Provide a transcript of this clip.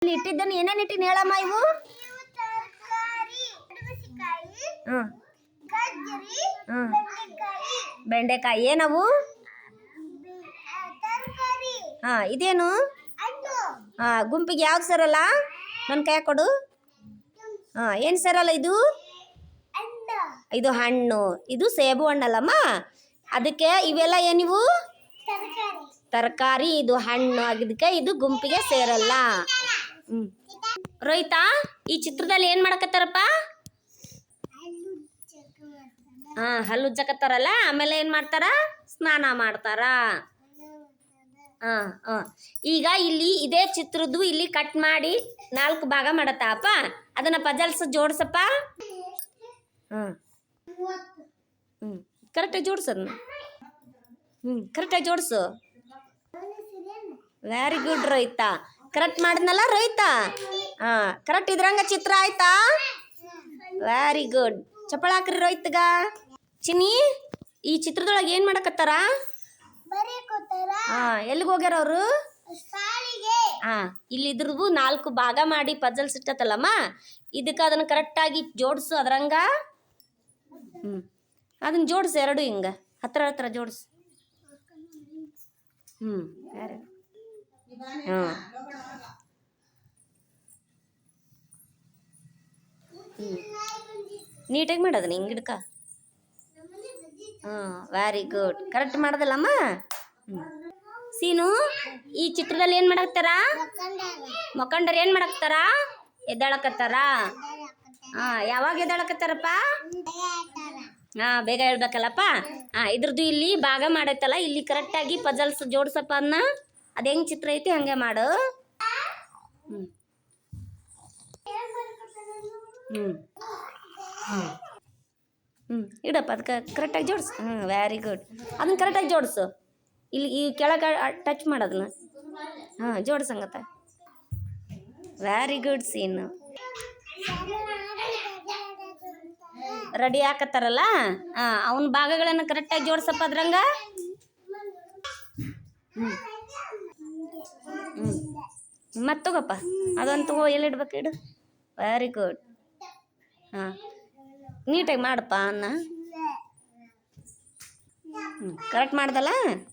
ಇಲ್ಲಿ ಇಟ್ಟಿದ್ದನ್ನು ಏನೇನು ಇಟ್ಟಿನಿ ಹೇಳಮ್ಮ ಇವು? ಬೆಂಡೆಕಾಯಿ ಏನವು? ಇದೇನು? ಗುಂಪಿಗೆ ಯಾವ್ದು ಸೇರಲ್ಲ? ನನ್ನ ಕೈ ಕೊಡು. ಏನು ಸೇರಲ್ಲ ಇದು? ಇದು ಹಣ್ಣು. ಇದು ಸೇಬು ಹಣ್ಣಲ್ಲಮ್ಮ. ಅದಕ್ಕೆ ಇವೆಲ್ಲ ಏನಿವು? ತರಕಾರಿ. ಇದು ಹಣ್ಣು ಆಗಿದ್ದಕ್ಕೆ ಇದು ಗುಂಪಿಗೆ ಸೇರಲ್ಲ. ರೋಹಿತ, ಈ ಚಿತ್ರದಲ್ಲಿ ಏನ್ ಮಾಡಕತ್ತಾರಪ್ಪ? ಹಲ್ಲು ಉಜ್ಜಕತ್ತಾರಲ್ಲ. ಆಮೇಲೆ ಏನ್ ಮಾಡ್ತಾರ? ಸ್ನಾನ ಮಾಡ್ತಾರ. ಈಗ ಇಲ್ಲಿ ಇದೇ ಚಿತ್ರದ್ದು ಇಲ್ಲಿ ಕಟ್ ಮಾಡಿ 4 ಭಾಗ ಮಾಡತ್ತಪ್ಪ. ಅದನ್ನ ಪಜಲ್ಸ್ ಜೋಡ್ಸಪ್ಪ. ಕರೆಕ್ಟಾಗಿ ಜೋಡ್ಸದ್ನ. ಕರೆಕ್ಟಾಗಿ ಜೋಡ್ಸು. ವೆರಿ ಗುಡ್ ರೋಹಿತ. ಕರೆಕ್ಟ್ ಮಾಡಿದ್ನಲ್ಲ ರೋಹಿತ? ಕರೆಕ್ಟ್ ಇದ್ರಂಗ ಚಿತ್ರ ಆಯ್ತಾ? Very good. ಚಪ್ಪಳ ಹಾಕ್ರಿ ರೋಹಿತ್ಗ. ಚಿನ್ನಿ, ಈ ಚಿತ್ರದೊಳಗೆ ಏನ್ ಮಾಡಕತ್ತಾರ? ಎಲ್ಲಿಗೆ ಹೋಗ್ಯಾರ ಅವರು? ಇಲ್ಲಿ ಇದ್ರದ್ದು 4 ಭಾಗ ಮಾಡಿ ಪಜಲ್ಸ್ ಇಟ್ಟತ್ತಲ್ಲಮ್ಮ. ಇದಕ್ಕೆ ಅದನ್ನ ಕರೆಕ್ಟಾಗಿ ಜೋಡಿಸು ಅದ್ರಂಗ. ಅದನ್ನ ಜೋಡಿಸು, ಎರಡು ಹಿಂಗ ಹತ್ರ ಹತ್ರ ಜೋಡಿಸು. ನೀಟಾಗಿ ಮಾಡೋದನ್ನ ಹಿಂಗೆ ಹಿಡ್ಕ. Very good. ಕರೆಕ್ಟ್ ಮಾಡೋದಲ್ಲಮ್ಮ. ಸೀನು, ಈ ಚಿತ್ರದಲ್ಲಿ ಏನು ಮಾಡಾಕ್ತಾರ? ಮಕ್ಕಂಡರ್ ಏನು ಮಾಡಾಕ್ತಾರ? ಎದ್ದಾಳಕತ್ತಾರ. ಯಾವಾಗ ಎದ್ದಾಳಕತ್ತಾರಪ್ಪ? ಬೇಗ ಹೇಳ್ಬೇಕಲ್ಲಪ್ಪ. ಇದ್ರದ್ದು ಇಲ್ಲಿ ಭಾಗ ಮಾಡೈತಲ್ಲ, ಇಲ್ಲಿ ಕರೆಕ್ಟಾಗಿ ಪಜಲ್ಸ್ ಜೋಡ್ಸಪ್ಪ ಅದನ್ನ. ಅದು ಹೆಂಗೆ ಚಿತ್ರ ಐತಿ ಹಂಗೆ ಮಾಡು. ಇಡಪ್ಪ ಅದಕ್ಕೆ ಕರೆಕ್ಟಾಗಿ ಜೋಡಿಸು. Very good. ಅದನ್ನ ಕರೆಕ್ಟಾಗಿ ಜೋಡಿಸು. ಇಲ್ಲಿ ಈ ಕೆಳಗೆ ಟಚ್ ಮಾಡೋದನ್ನ. ಜೋಡಿಸಂಗತ್ತ. ವೆರಿ ಗುಡ್ ಸೀನು. ರೆಡಿ ಹಾಕತ್ತಾರಲ್ಲ, ಅವನ ಭಾಗಗಳನ್ನು ಕರೆಕ್ಟಾಗಿ ಜೋಡಿಸಪ್ಪ ಅದ್ರಂಗ. ಮತ್ತೆ ತಗೋಪ್ಪ ಅದೊಂದು ತಗೋ. ಎಲ್ಲಿಡ್ಬೇಕು ಇಡು. Very good. ನೀಟಾಗಿ ಮಾಡಪ್ಪ ಅನ್ನ. ಕರೆಕ್ಟ್ ಮಾಡ್ದಲ್ಲ.